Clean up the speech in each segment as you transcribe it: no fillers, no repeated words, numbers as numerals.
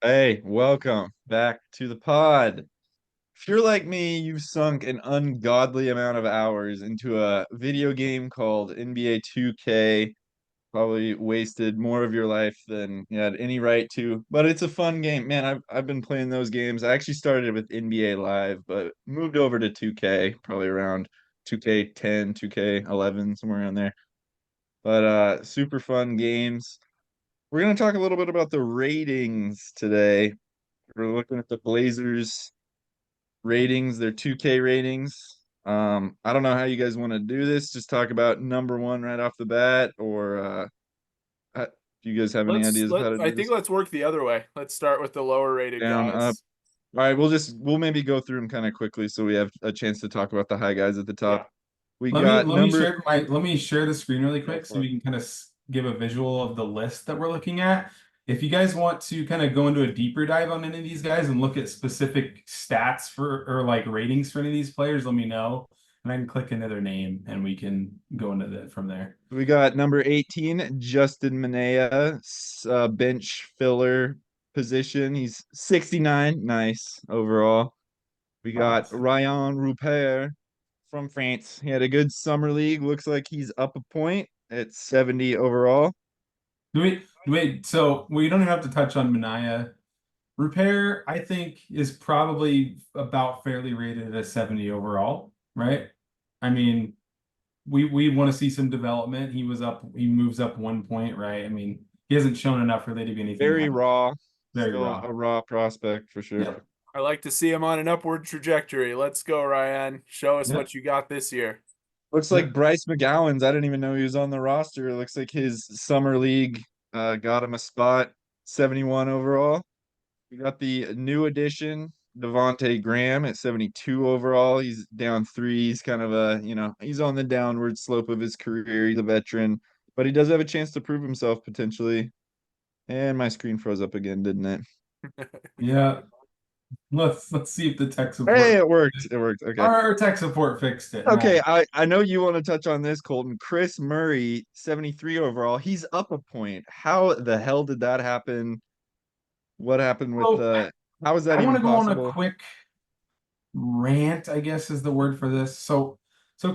Hey, welcome back to the pod. If you're like me, you've sunk an ungodly amount of hours into a video game called NBA 2K. Probably wasted more of your life than you had any right to, but it's a fun game. Man, I've been playing those games. I actually started with NBA Live, but moved over to 2K probably around 2K10, 2K11, somewhere around there. But super fun games. We're gonna talk a little bit about the ratings today. We're looking at the Blazers ratings, their 2K ratings. I don't know how you guys want to do this. Just talk about number one right off the bat, or do you guys have any ideas of how to I do think this? let's work the other way. Let's start with the lower rated Down, up. guys. All right, we'll maybe go through them kind of quickly so we have a chance to talk about the high guys at the Yeah. top. We Let me got let me number. share my let me share the screen really Go quick so for it. we can kind of give a visual of the list that we're looking at. If you guys want to kind of go into a deeper dive on any of these guys and look at specific stats for or like ratings for any of these players, let me know and I can click into their name and we can go into that from there. We got number 18, Justin Minaya, bench filler position. He's 69, nice overall. We got Ryan Rupert from France. He had a good summer league. Looks like he's up a point at 70 overall. Wait, so we don't even have to touch on Minaya. Repair, I think, is probably about fairly rated at a 70 overall, right? I mean, we want to see some development. He moves up 1 point, right? I mean, he hasn't shown enough really to be anything Very raw. very Still raw. a raw prospect for sure. Yep. I like to see him on an upward trajectory. Let's go, Ryan. Show us Yep. what you got this year. Looks like Yep. Bryce McGowan's. I didn't even know he was on the roster. Looks like his summer league got him a spot, 71 overall. We got the new addition, Devonte Graham at 72 overall. He's down three. He's kind of he's on the downward slope of his career. He's a veteran, but he does have a chance to prove himself potentially. And my screen froze up again, didn't it? Yeah. Let's see if the tech Hey, support it worked. It worked. Okay. our tech support fixed it. Okay, Nice. I know you want to touch on this, Colton. Chris Murray, 73 overall. He's up a point. How the hell did that happen? What happened with So the how is that I want even to go on a possible? quick rant, I guess is the word for this. So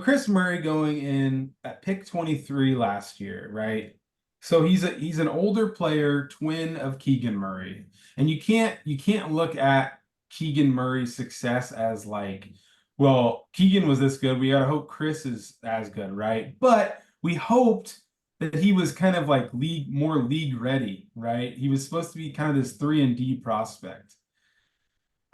Chris Murray going in at pick 23 last year, right? So he's an older player, twin of Keegan Murray. And you can't look at Keegan Murray's success as like, well, Keegan was this good. We gotta hope Chris is as good, right? But we hoped that he was kind of like more league ready, right? He was supposed to be kind of this 3-and-D prospect.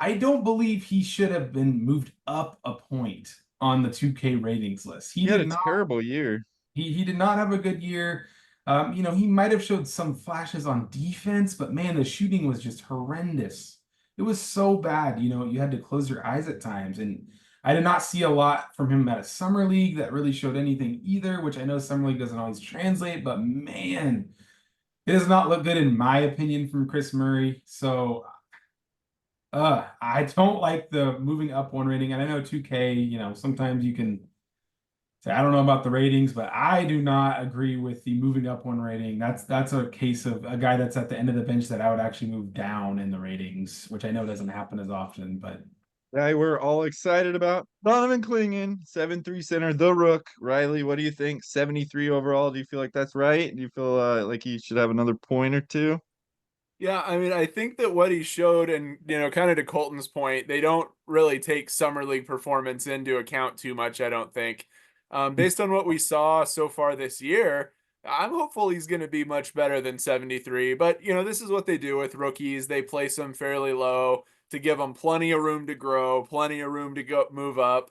I don't believe he should have been moved up a point on the 2K ratings list. He He had did a not terrible year. he did not have a good year. He might have showed some flashes on defense, but man, the shooting was just horrendous. It was so bad, you had to close your eyes at times. And I did not see a lot from him at a summer league that really showed anything either, which I know summer league doesn't always translate, but man, it does not look good in my opinion from Chris Murray. So I don't like the moving up one rating. And I know 2K, sometimes you can say, I don't know about the ratings, but I do not agree with the moving up one rating. That's a case of a guy that's at the end of the bench that I would actually move down in the ratings, which I know doesn't happen as often, but Guy we're all excited about. Donovan Clingan, 7-3 center, the Rook. Riley, what do you think? 73 overall. Do you feel like that's right? Do you feel like he should have another point or two? Yeah, I mean, I think that what he showed, and kind of to Colton's point, they don't really take summer league performance into account too much, I don't think. Based on what we saw so far this year, I'm hopeful he's going to be much better than 73. But, this is what they do with rookies. They place them fairly low to give them plenty of room to grow, plenty of room to go move up.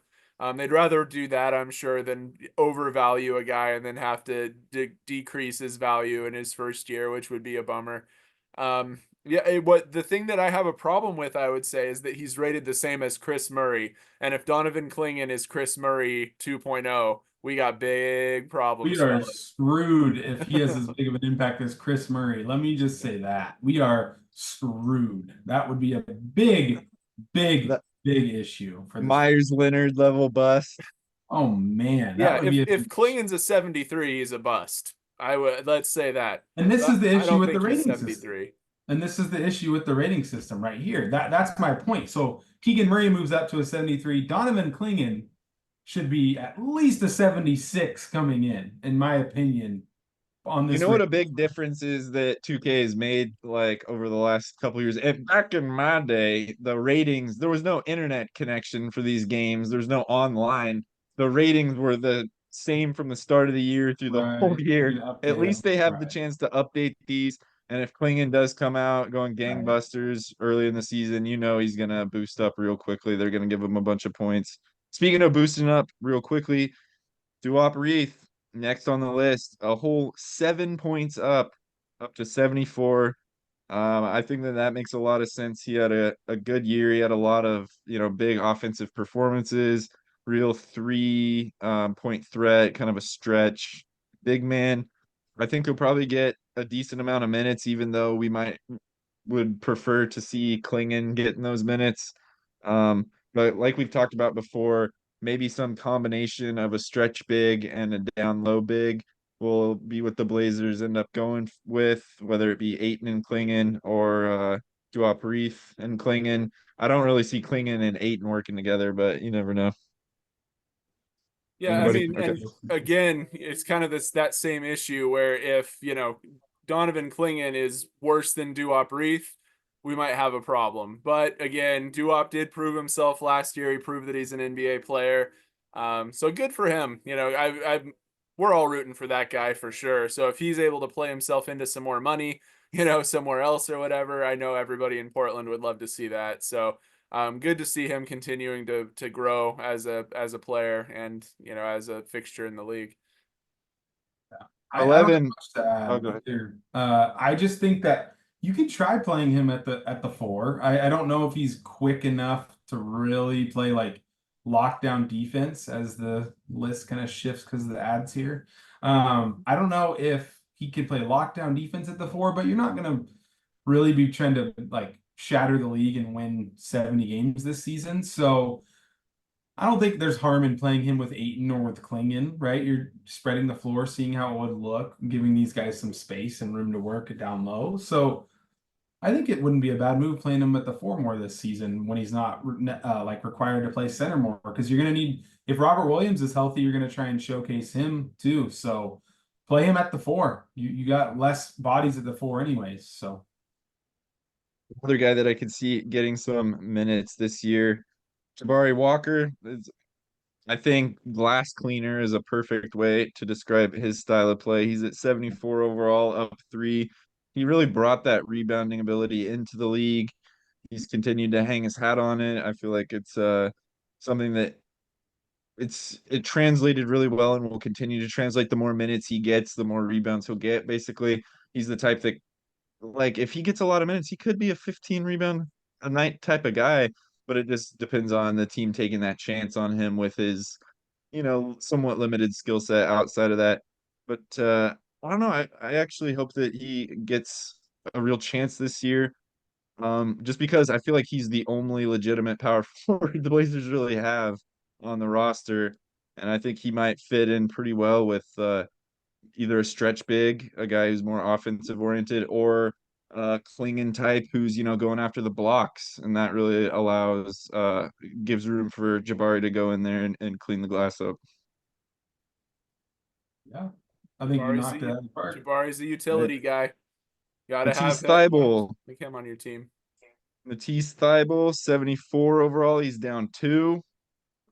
They'd rather do that, I'm sure, than overvalue a guy and then have to decrease his value in his first year, which would be a bummer. Yeah, what the thing that I have a problem with, I would say, is that he's rated the same as Chris Murray. And if Donovan Clingan is Chris Murray 2.0, we got big we problems, are fellas. screwed if he has as big of an impact as Chris Murray. Let me just say that. We are screwed. That would be a big, big, That big issue for this. Myers Leonard level bust. Oh man, that Yeah, would if be if Clingan's a 73, he's a bust. Let's say that. and this But is the I issue don't with the think he's rating system. 73. And this is the issue with the rating system right here. That's my point. So Keegan Murray moves up to a 73. Donovan Clingan should be at least a 76 coming in my opinion, on You this know what a rating. big difference is that 2K has made like over the last couple years? And back in my day, the ratings, there was no internet connection for these games. There's no online. The ratings were the same from the start of the year through the whole Right. You year. can At update least them. they have the Right. chance to update these. And if Klingon does come out going Right. gangbusters early in the season, you know he's gonna boost up real quickly. They're gonna give him a bunch of points. Speaking of boosting up real quickly, Duop Reith, next on the list, a whole 7 points up to 74. I think that that makes a lot of sense. He had a good year. He had a lot of, big offensive performances, real three point threat, kind of a stretch. Big man. I think he'll probably get a decent amount of minutes, even though we would prefer to see Klingon getting those minutes. But like we've talked about before, maybe some combination of a stretch big and a down low big will be what the Blazers end up going with, whether it be Aiton and Klingon or Duop Reith and Klingon. I don't really see Klingon and Aiton working together, but you never know. Yeah, I Anybody? mean, Okay. and again, it's kind of that same issue where if, Donovan Clingan is worse than Duop Reith, we might have a problem. But again, Duop did prove himself last year. He proved that he's an NBA player. So good for him. We're all rooting for that guy for sure. So if he's able to play himself into some more money, somewhere else or whatever, I know everybody in Portland would love to see that. So good to see him continuing to grow as a player and as a fixture in the league. I don't have 11. much to Oh, add go ahead. either. I just think that you can try playing him at the four. I don't know if he's quick enough to really play like lockdown defense as the list kind of shifts because of the ads here. I don't know if he could play lockdown defense at the four, but you're not gonna really be trying to like shatter the league and win 70 games this season. So I don't think there's harm in playing him with Aiton or with Klingon, right? You're spreading the floor, seeing how it would look, giving these guys some space and room to work it down low. So I think it wouldn't be a bad move playing him at the four more this season when he's not like required to play center more because you're going to need, if Robert Williams is healthy, you're going to try and showcase him too. So play him at the four. You got less bodies at the four anyways. So Another guy that I could see getting some minutes this year, Jabari Walker. I think glass cleaner is a perfect way to describe his style of play. He's at 74 overall, up three. He really brought that rebounding ability into the league. He's continued to hang his hat on it. I feel like it's something that it translated really well and will continue to translate. The more minutes he gets, the more rebounds he'll get. Basically, he's the type that, like, if he gets a lot of minutes, he could be a 15 rebound a night type of guy, but it just depends on the team taking that chance on him with his, somewhat limited skill set outside of that. But I don't know. I actually hope that he gets a real chance this year. Just because I feel like he's the only legitimate power forward the Blazers really have on the roster. And I think he might fit in pretty well with either a stretch big, a guy who's more offensive oriented, or a Klingon type who's, going after the blocks. And that really gives room for Jabari to go in there and clean the glass up. yeah, I think you Jabari's knocked it out of the park. Jabari's a utility guy. Gotta Matisse have that. Thybulle. Make him on your team. Matisse Thybulle, 74 overall. He's down two.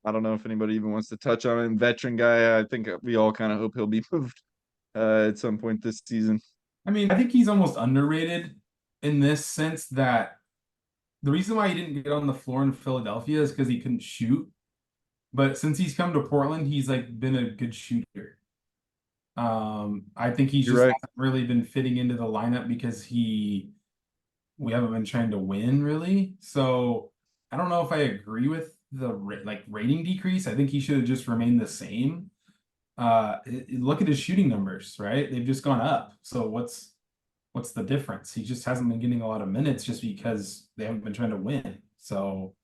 I don't know if anybody even wants to touch on him. Veteran guy. I think we all kind of hope he'll be moved at some point this season. I mean, I think he's almost underrated in this sense that the reason why he didn't get on the floor in Philadelphia is because he couldn't shoot. But since he's come to Portland, he's like been a good shooter. I think he's You're just right. hasn't really been fitting into the lineup because we haven't been trying to win really. So I don't know if I agree with the rating decrease. I think he should have just remained the same. Look at his shooting numbers, right? They've just gone up. So what's the difference? He just hasn't been getting a lot of minutes just because they haven't been trying to win. So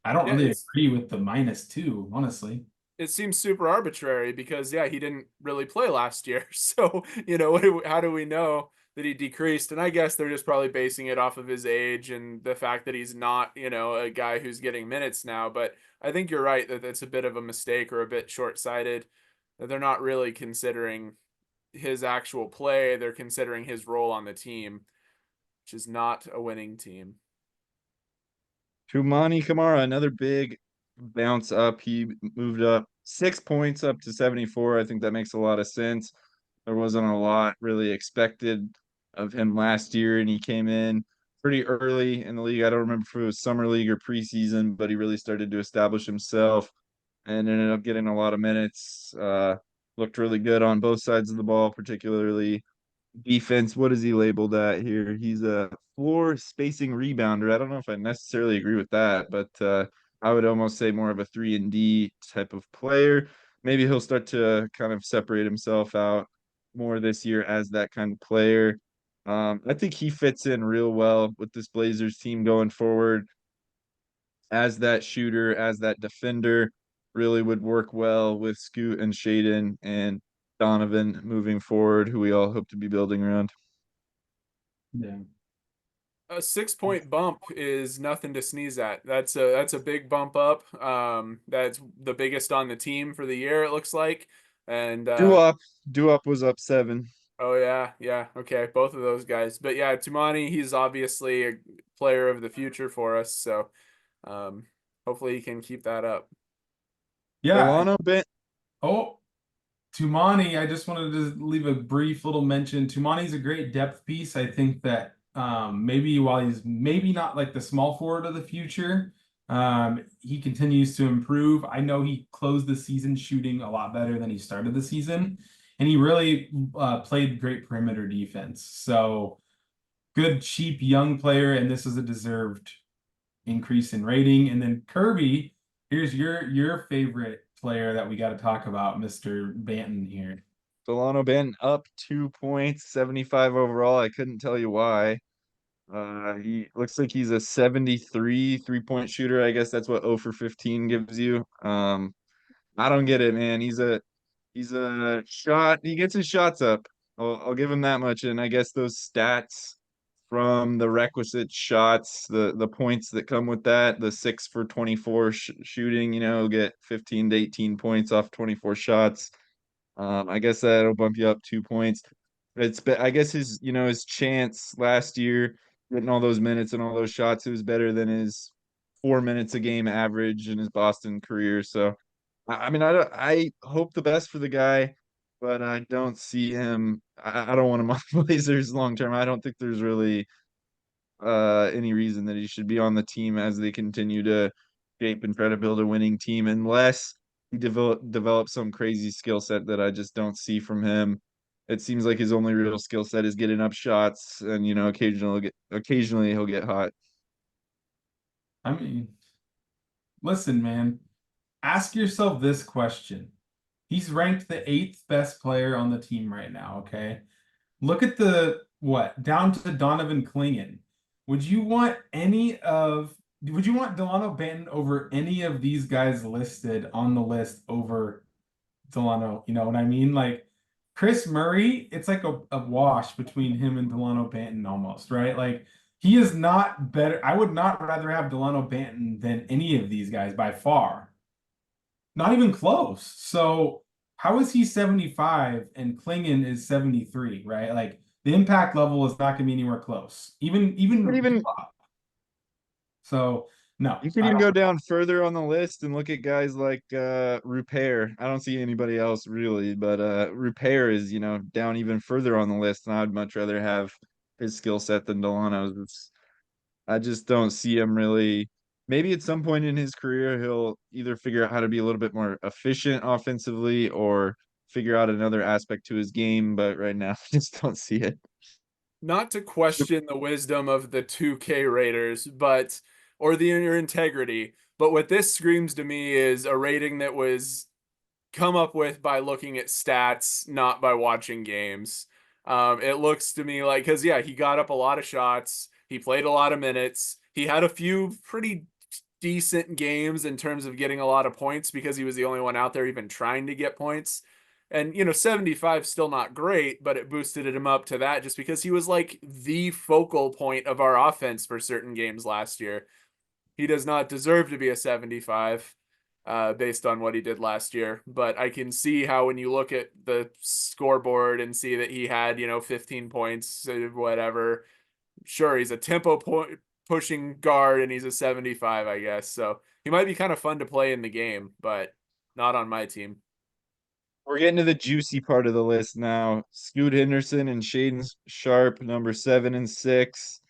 I don't Yeah, really agree with the -2, honestly. it seems super arbitrary because he didn't really play last year. So how do we know that he decreased. And I guess they're just probably basing it off of his age and the fact that he's not, you know, a guy who's getting minutes now. But I think you're right that that's a bit of a mistake or a bit short-sighted. That they're not really considering his actual play. They're considering his role on the team, which is not a winning team. Toumani Camara, another big bounce up. He moved up 6 points up to 74. I think that makes a lot of sense. There wasn't a lot really expected of him last year, and he came in pretty early in the league. I don't remember if it was summer league or preseason, but he really started to establish himself and ended up getting a lot of minutes. Looked really good on both sides of the ball, particularly defense. What is he labeled at here? He's a floor spacing rebounder. I don't know if I necessarily agree with that, but I would almost say more of a 3 and D type of player. Maybe he'll start to kind of separate himself out more this year as that kind of player. I think he fits in real well with this Blazers team going forward as that shooter, as that defender. Really would work well with Scoot and Shaden and Donovan moving forward, who we all hope to be building around. Yeah. A 6 point bump is nothing to sneeze at. That's a big bump up. That's the biggest on the team for the year, it looks like. And Due up was up 7. oh yeah, okay, both of those guys. But yeah, Tumani, he's obviously a player of the future for us. So hopefully he can keep that up. Yeah. Delano Bent. Oh, Tumani, I just wanted to leave a brief little mention. Tumani's a great depth piece. I think that maybe while he's maybe not like the small forward of the future, he continues to improve. I know he closed the season shooting a lot better than he started the season, and he really played great perimeter defense. So good, cheap, young player, and this is a deserved increase in rating. And then Kirby, here's your favorite player that we got to talk about, Mr. Banton here. Delano Bent up 2 points, 75 overall. I couldn't tell you why. He looks like he's a 73 3-point shooter. I guess that's what 0 for 15 gives you. I don't get it, man. He's a shot. He gets his shots up. I'll give him that much. And I guess those stats from the requisite shots, the points that come with that, the 6 for 24 shooting, get 15 to 18 points off 24 shots. I guess that'll bump you up 2 points. I guess his chance last year getting all those minutes and all those shots, it was better than his 4 minutes a game average in his Boston career. So I mean, I hope the best for the guy, but I don't see him. I don't want him on the Blazers long term. I don't think there's really any reason that he should be on the team as they continue to shape and try to build a winning team, unless he develop some crazy skill set that I just don't see from him. It seems like his only real skill set is getting up shots, and occasionally he'll get hot. I mean, listen, man, ask yourself this question. He's ranked the 8th best player on the team right now, okay? Look at down to Donovan Clingan. Would you want Delano Banton over any of these guys listed on the list over Delano? You know what I mean? Like Chris Murray, it's like a wash between him and Delano Banton almost, right? Like he is not better. I would not rather have Delano Banton than any of these guys by far. Not even close. So how is he 75 and Clingan is 73, right? Like the impact level is not going to be anywhere close. Even so, no. You could even go down further on the list and look at guys like Rupert. I don't see anybody else really, but Rupert is, down even further on the list, and I'd much rather have his skill set than Delano's. I just don't see him really. Maybe at some point in his career, he'll either figure out how to be a little bit more efficient offensively or figure out another aspect to his game. But right now, I just don't see it. Not to question the wisdom of the 2K Raiders, or your integrity, but what this screams to me is a rating that was come up with by looking at stats, not by watching games. It looks to me like, because yeah, he got up a lot of shots, he played a lot of minutes, he had a few pretty decent games in terms of getting a lot of points because he was the only one out there even trying to get points. And 75 still not great, but it boosted him up to that just because he was like the focal point of our offense for certain games last year. He does not deserve to be a 75 based on what he did last year. But I can see how when you look at the scoreboard and see that he had, 15 points, whatever. Sure, he's a tempo point pushing guard and he's a 75, I guess. So he might be kind of fun to play in the game, but not on my team. We're getting to the juicy part of the list now. Scoot Henderson and Shaden Sharp, number 7 and 6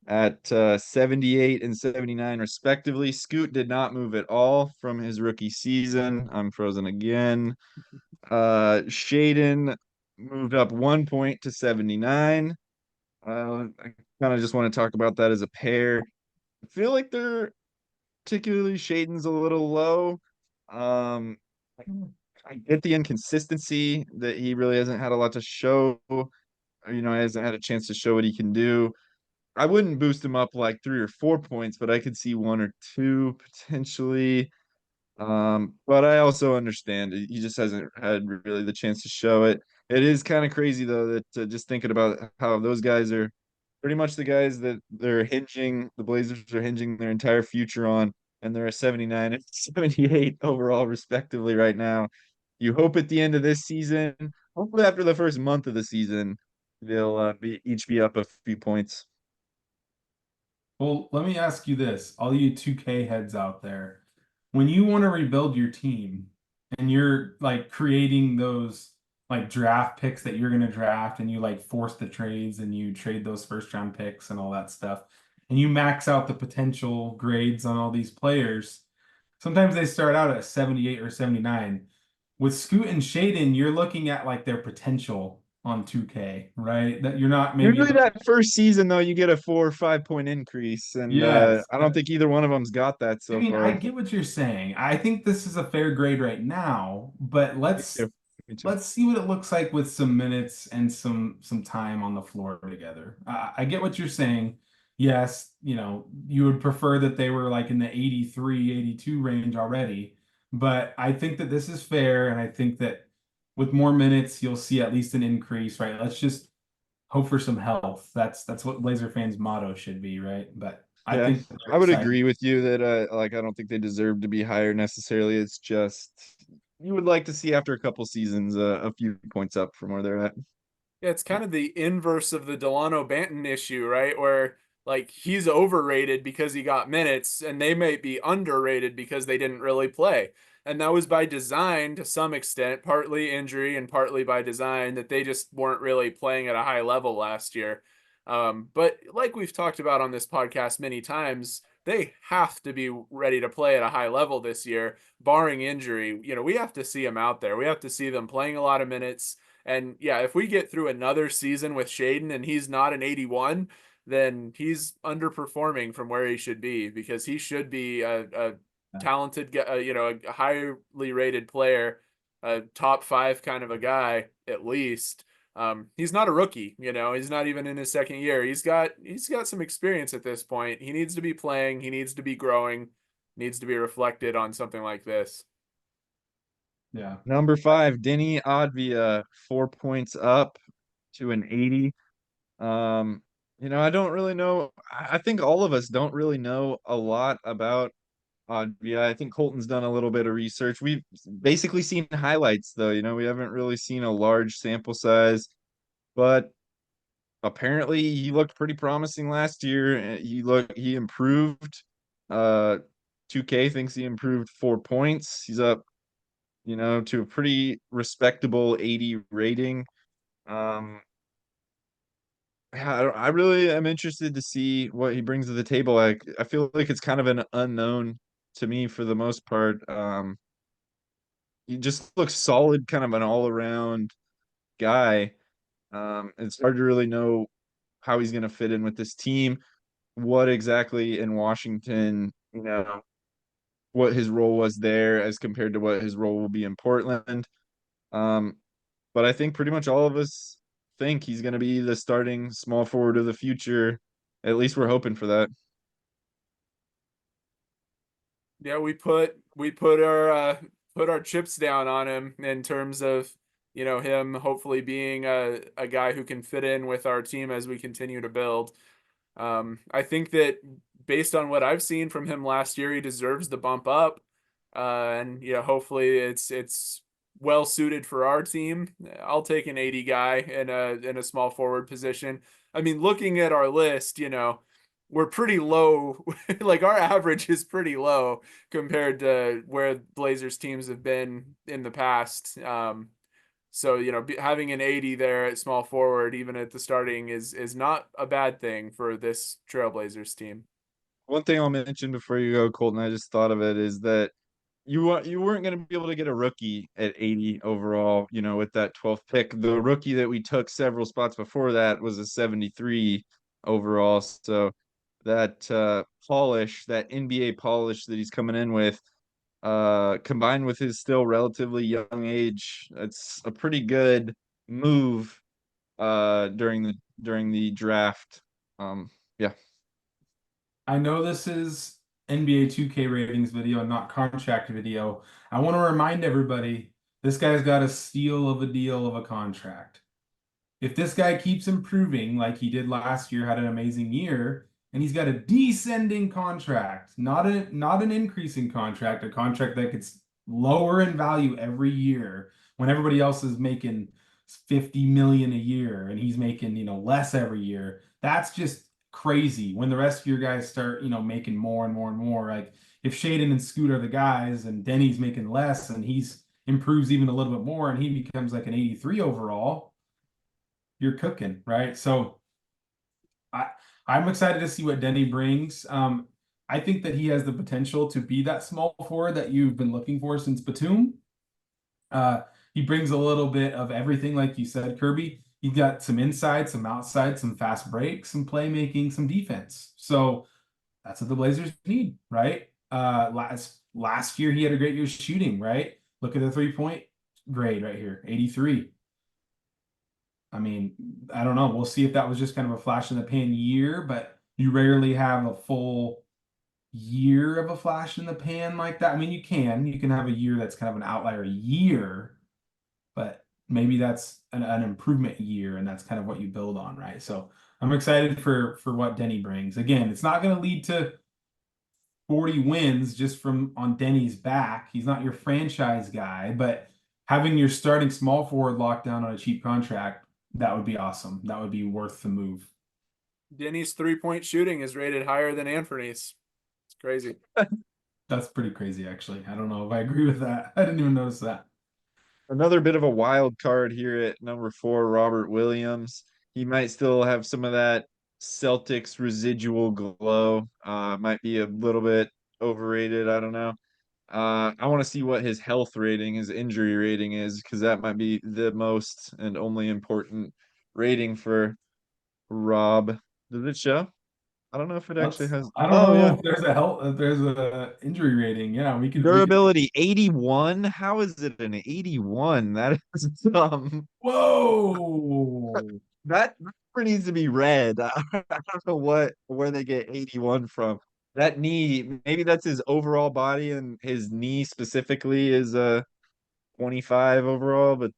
at 78 and 79 respectively. Scoot did not move at all from his rookie season. I'm frozen again. Shaden moved up 1 point to 79. I kind of just want to talk about that as a pair. I feel like they're particularly Shaden's a little low. I I get the inconsistency that he really hasn't had a lot to show. Hasn't had a chance to show what he can do. I wouldn't boost him up like 3 or 4 points, but I could see 1 or 2 potentially. But I also understand he just hasn't had really the chance to show it. It is kind of crazy though that just thinking about how those guys are pretty much the guys that the Blazers are hinging their entire future on, and they're a 79 and 78 overall respectively right now. You hope at the end of this season, hopefully after the first month of the season, they'll each be up a few points. Well, let me ask you this, all you 2K heads out there. When you want to rebuild your team and you're like creating those like draft picks that you're going to draft and you like force the trades and you trade those first round picks and all that stuff and you max out the potential grades on all these players, sometimes they start out at 78 or 79. With Scoot and Shaden, you're looking at like their potential on 2K, right? That you're not maybe Usually looking. that first season though, you get a 4 or 5 point increase, and Yes. I don't think either one of them's got that I so mean, I far. get what you're saying. I think this is a fair grade right now, but Me too. Me too. let's see what it looks like with some minutes and some time on the floor together. I get what you're saying. Yes, you would prefer that they were like in the 83, 82 range already, but I think that this is fair, and I think that with more minutes, you'll see at least an increase, right? Let's just hope for some health. That's what Blazer fans' motto should be, right? But I Yeah, think that they're I would exciting. agree with you that like I don't think they deserve to be higher necessarily. It's just you would like to see after a couple seasons a few points up from where they're at. Yeah, it's kind of the inverse of the Delano Banton issue, right? Where like he's overrated because he got minutes and they might be underrated because they didn't really play. And that was by design to some extent, partly injury and partly by design that they just weren't really playing at a high level last year. But like we've talked about on this podcast many times, they have to be ready to play at a high level this year, barring injury. We have to see them out there. We have to see them playing a lot of minutes, and yeah, if we get through another season with Shaden and he's not an 81, then he's underperforming from where he should be, because he should be a talented, a highly rated player, a top 5 kind of a guy at least. He's not a rookie, he's not even in his second year. He's got some experience at this point. He needs to be playing. He needs to be growing. Needs to be reflected on something like this. Yeah. Number 5, Denny Advia, 4 points up to an 80. I don't really know. I think all of us don't really know a lot about Advia. I think Colton's done a little bit of research. We've basically seen highlights though. We haven't really seen a large sample size, but apparently he looked pretty promising last year. He improved. Uh, 2K thinks he improved 4 points. He's up, to a pretty respectable 80 rating. Um, yeah, I really am interested to see what he brings to the table. I feel like it's kind of an unknown to me for the most part. He just looks solid, kind of an all-around guy. It's hard to really know how he's going to fit in with this team, what exactly in Washington, what his role was there as compared to what his role will be in Portland. Um, but I think pretty much all of us think he's going to be the starting small forward of the future. At least we're hoping for that. Yeah, we put our chips down on him in terms of him hopefully being a guy who can fit in with our team as we continue to build. I think that based on what I've seen from him last year, he deserves the bump up. And hopefully it's well suited for our team. I'll take an 80 guy in a small forward position. I mean, looking at our list, we're pretty low. Like our average is pretty low compared to where Blazers teams have been in the past. So having an 80 there at small forward, even at the starting, is not a bad thing for this Trailblazers team. One thing I'll mention before you go, Colton, I just thought of it, is that you weren't going to be able to get a rookie at 80 overall, with that 12th pick. The rookie that we took several spots before that was a 73 overall. So that polish, that NBA polish that he's coming in with, combined with his still relatively young age, it's a pretty good move during the draft. Yeah. I know this is NBA 2K ratings video and not contract video. I want to remind everybody this guy's got a steal of a deal of a contract. If this guy keeps improving like he did last year, had an amazing year, and he's got a descending contract, not an increasing contract, a contract that gets lower in value every year when everybody else is making 50 million a year and he's making, less every year. That's just crazy when the rest of your guys start, making more and more and more. Like if Shaden and Scoot are the guys and Denny's making less and he's improves even a little bit more and he becomes like an 83 overall, you're cooking, right? So I'm excited to see what Denny brings. I think that he has the potential to be that small forward that you've been looking for since Batum. He brings a little bit of everything, like you said, Kirby. He's got some inside, some outside, some fast breaks, some playmaking, some defense. So that's what the Blazers need, right? Last year he had a great year shooting, right? Look at the 3-point grade right here, 83. I mean, I don't know. We'll see if that was just kind of a flash in the pan year, but you rarely have a full year of a flash in the pan like that. I mean, you can have a year that's kind of an outlier year, but maybe that's an improvement year, and that's kind of what you build on, right? So I'm excited for what Denny brings. Again, it's not going to lead to 40 wins just from on Denny's back. He's not your franchise guy, but having your starting small forward locked down on a cheap contract, that would be awesome. That would be worth the move. Denny's 3-point shooting is rated higher than Anthony's. It's crazy. That's pretty crazy, actually. I don't know if I agree with that. I didn't even notice that. Another bit of a wild card here at number 4, Robert Williams. He might still have some of that Celtics residual glow. Might be a little bit overrated. I don't know. I want to see what his health rating, his injury rating is, because that might be the most and only important rating for Rob. Does it show? I don't know if it actually has. I don't Oh know yeah, if there's a injury rating. Yeah, we could durability 81. How is it an 81? That is Whoa. that number needs to be read. I don't know where they get 81 from. That knee, maybe that's his overall body, and his knee specifically is 25 overall, but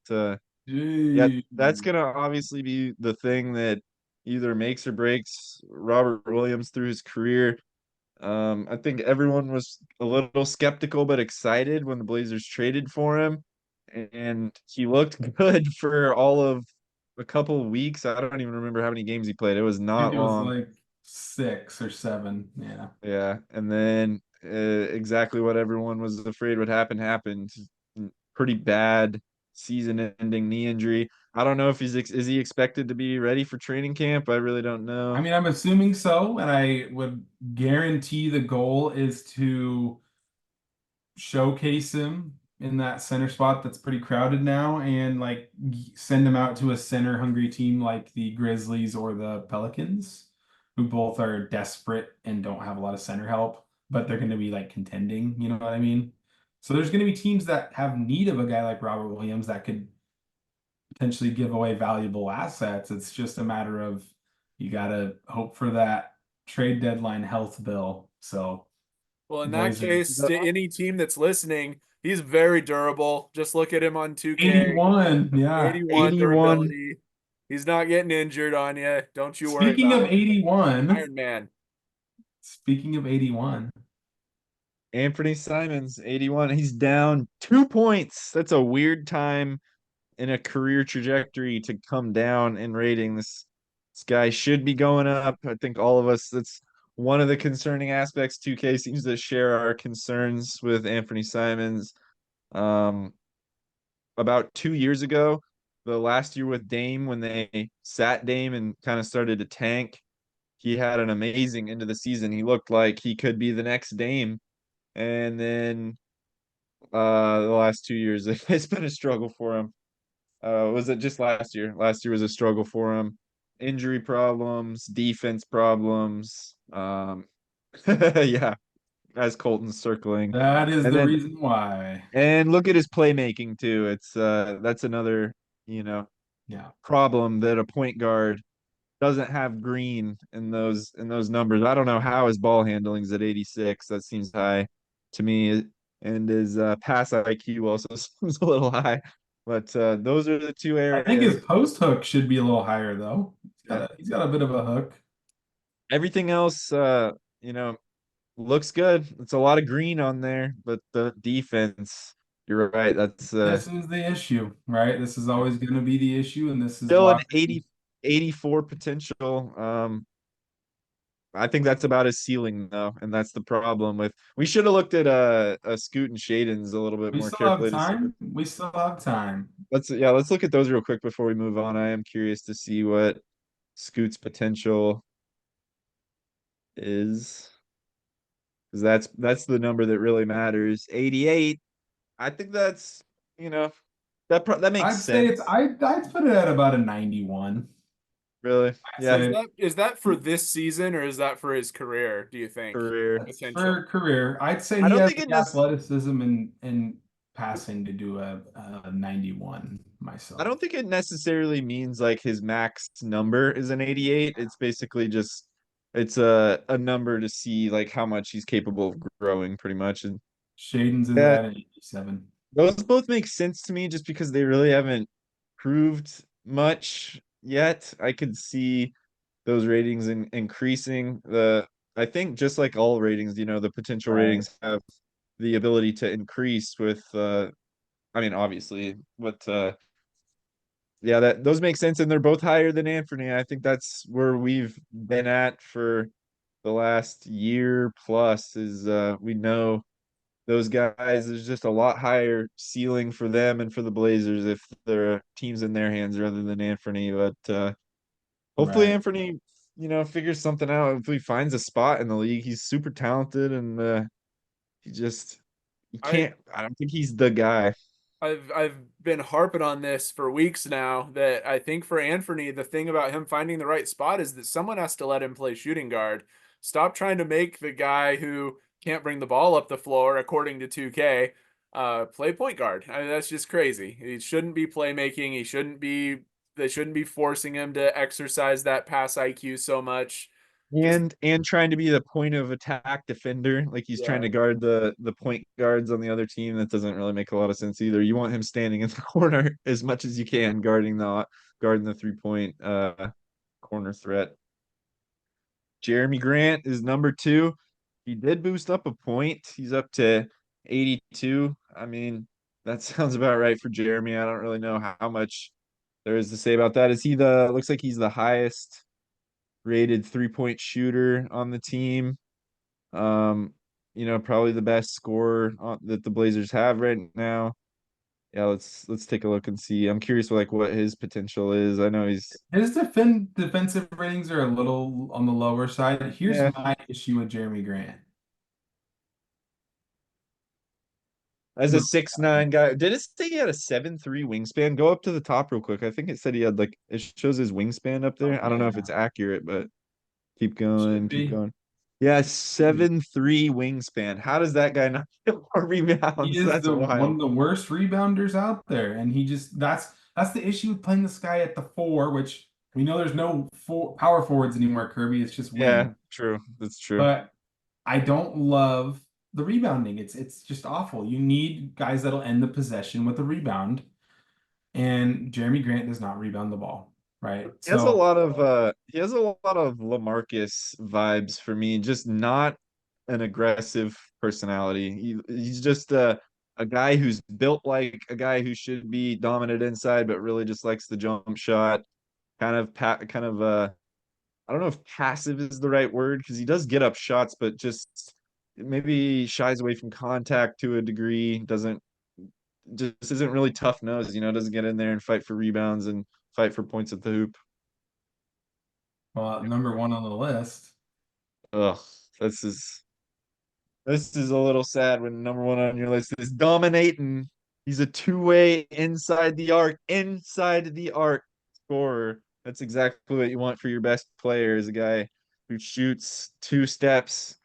yeah, that's Gee. gonna obviously be the thing that either makes or breaks Robert Williams through his career. I think everyone was a little skeptical but excited when the Blazers traded for him, and he looked good for all of a couple of weeks. I don't even remember how many games he played. It was I think not it was long. like 6 or 7. Yeah. Yeah, and then exactly what everyone was afraid would happen happened. Pretty bad season-ending knee injury. I don't know if is he expected to be ready for training camp? I really don't I know. mean, I'm assuming so, and I would guarantee the goal is to showcase him in that center spot that's pretty crowded now and like send him out to a center hungry team like the Grizzlies or the Pelicans, who both are desperate and don't have a lot of center help, but they're going to be like contending, you know what I mean? So there's going to be teams that have need of a guy like Robert Williams that could potentially give away valuable assets. It's just a matter of you got to hope for that trade deadline health bill. So Well, in that Blazers. case, to any team that's listening, He's very durable. Just look at him on 2K. 81. Yeah. 81 81. durability. He's not getting injured on you. Don't you worry Speaking of about it. 81, Iron Man. speaking of 81, Anthony Simons, 81. He's down 2 points. That's a weird time in a career trajectory to come down in rating. This guy should be going up. I think all of us, that's one of the concerning aspects. 2K seems to share our concerns with Anthony Simons. Um, about 2 years ago, the last year with Dame, when they sat Dame and kind of started to tank, he had an amazing end of the season. He looked like he could be the next Dame. And then the last 2 years, it's been a struggle for him. Was it just last year? Last year was a struggle for him. Injury problems, defense problems. Yeah, as Colton's circling. that is And the then reason why. and look at his playmaking too. It's that's another, Yeah. problem that a point guard doesn't have green in those numbers. I don't know how his ball handling's at 86. That seems high to me. And his pass IQ also seems a little high. But those are the two I think his areas. post hook should be a little higher though. He's got a bit of a hook. Everything else, you know, looks good. It's a lot of green on there, but the defense, you're right. That's This is the issue, right? This is always going to be the issue, and this is still why an 84 potential. I think that's about his ceiling though, and that's the problem with. We should have looked at Scoot and Shaden's a little bit we more still have carefully to see. time. We still have time. Let's look at those real quick before we move on. I am curious to see what Scoot's potential is, because that's the number that really matters. 88. I think that's, you know, that makes I'd say sense. I'd put it at about a 91. Really. I'd Yeah, say Is that for this season or is that for his career, do you think? career. that's Potential. for career. I'd say I he don't has think it the necessarily. athleticism and passing to do a 91 I myself. don't think it necessarily means like his max number is an 88. It's basically just it's a number to see like how much he's capable of growing pretty much. And Shaden's is yeah, at an 87. those both make sense to me just because they really haven't proved much yet. I could see those ratings increasing. The I think just like all ratings, the potential Right. ratings have the ability to increase with I mean obviously, but yeah, that those make sense, and they're both higher than Anthony. I think that's where we've been at for the last year plus. Is we know those guys. There's just a lot higher ceiling for them and for the Blazers if their teams in their hands rather than Anthony. But hopefully Right. Anthony, figures something out. Hopefully finds a spot in the league. He's super talented, and he just he I can't. I don't think he's the guy. I've been harping on this for weeks now that I think for Anthony, the thing about him finding the right spot is that someone has to let him play shooting guard. Stop trying to make the guy who can't bring the ball up the floor, according to 2K, play point guard. I mean, that's just crazy. He shouldn't be playmaking. They shouldn't be forcing him to exercise that pass IQ so much. Just And trying to be the point of attack defender, like he's trying yeah. to guard the point guards on the other team. That doesn't really make a lot of sense either. You want him standing in the corner as much as you can, guarding the 3 point corner threat. Jeremy Grant is number two. He did boost up a point. He's up to 82. I mean, that sounds about right for Jeremy. I don't really know how much there is to say about that. Is he the looks like he's the highest rated 3 point shooter on the team. Um, probably the best scorer that the Blazers have right now. Yeah, let's take a look and see. I'm curious what his potential is. I know he's His defensive ratings are a little on the lower side. Here's yeah, my issue with Jeremy Grant. as a The 6'9" guy. Did it say he had a 7'3" wingspan? Go up to the top real quick. I think it said he had it shows his wingspan up oh there. I don't know if it's yeah, accurate, but keep should going, keep be. going. Yeah, 7'3" wingspan. How does that guy not get more He rebounds? is That's the one wild. of the worst rebounders out there, and he just that's the issue with playing this guy at the four, which we know there's no power forwards anymore, Kirby. It's just wing. Yeah, true. That's true. But I don't love the rebounding. It's just awful. You need guys that'll end the possession with a rebound, and Jeremy Grant does not rebound the ball, right? He has a So lot of LaMarcus vibes for me, just not an aggressive personality. He's just a guy who's built like a guy who should be dominant inside, but really just likes the jump shot. Kind of I don't know if passive is the right word because he does get up shots, but just maybe shies away from contact to a degree. Doesn't Just isn't really tough nosed, doesn't get in there and fight for rebounds and fight for points at the hoop. well, number one on the list. Ugh, this is this is a little sad when number one on your list is dominating. He's a two-way inside the arc scorer. That's exactly what you want for your best player, is a guy who shoots two steps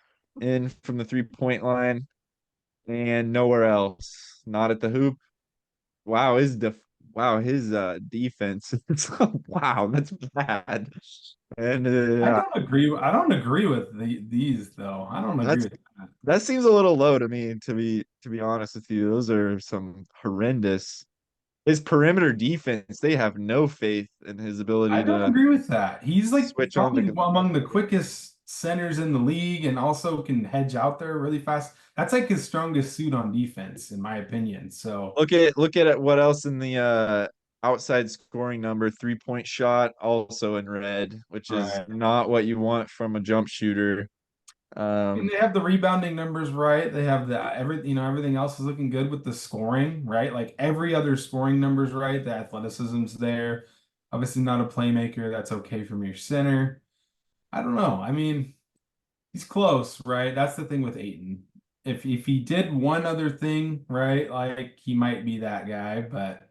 in from the three-point line and nowhere else. Not at the hoop. Wow, his defense. Wow, that's bad. And I don't agree with these though. I don't agree that's with that. that seems a little low to me, to be honest with you. Those are some horrendous. His perimeter defense, they have no faith in his I ability don't to agree with that. He's like switch on probably the. among the quickest centers in the league and also can hedge out there really fast. That's like his strongest suit on defense, in my opinion. So, Look at it. What else in the outside scoring number? 3-point shot also in red, which is right. not what you want from a jump shooter. And Um, they have the rebounding numbers right. They have everything else is looking good with the scoring, right? Like every other scoring numbers right. The athleticism's there. Obviously not a playmaker. That's okay from your center. I don't know. I mean, he's close, right? That's the thing with Aiton. If he did one other thing, right, like he might be that guy, but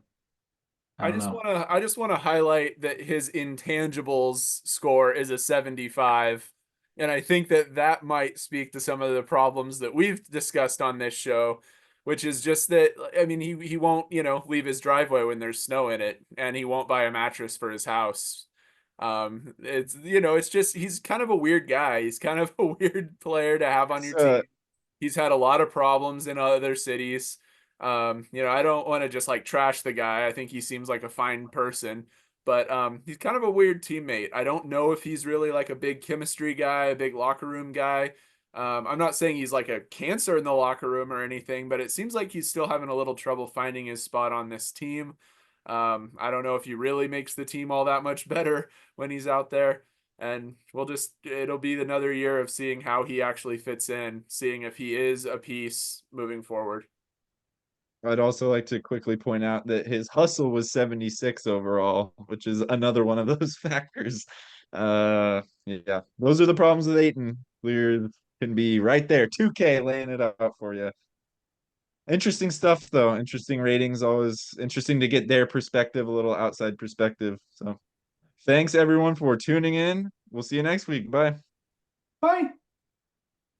I don't know. I just want to highlight that his intangibles score is a 75, and I think that that might speak to some of the problems that we've discussed on this show, which is just that I mean he won't, leave his driveway when there's snow in it, and he won't buy a mattress for his house. It's just he's kind of a weird guy. He's kind of a weird player to have on he's, your team. He's had a lot of problems in other cities. I don't want to just like trash the guy. I think he seems like a fine person, but he's kind of a weird teammate. I don't know if he's really like a big chemistry guy, a big locker room guy. I'm not saying he's like a cancer in the locker room or anything, but it seems like he's still having a little trouble finding his spot on this team. I don't know if he really makes the team all that much better when he's out there. And it'll be another year of seeing how he actually fits in, seeing if he is a piece moving forward. I'd also like to quickly point out that his hustle was 76 overall, which is another one of those factors. Yeah, those are the problems with Aiton. Clear can be right there. 2K laying it out for you. Interesting stuff, though. Interesting ratings. Always interesting to get their perspective, a little outside perspective. So, thanks everyone for tuning in. We'll see you next week. Bye. Bye.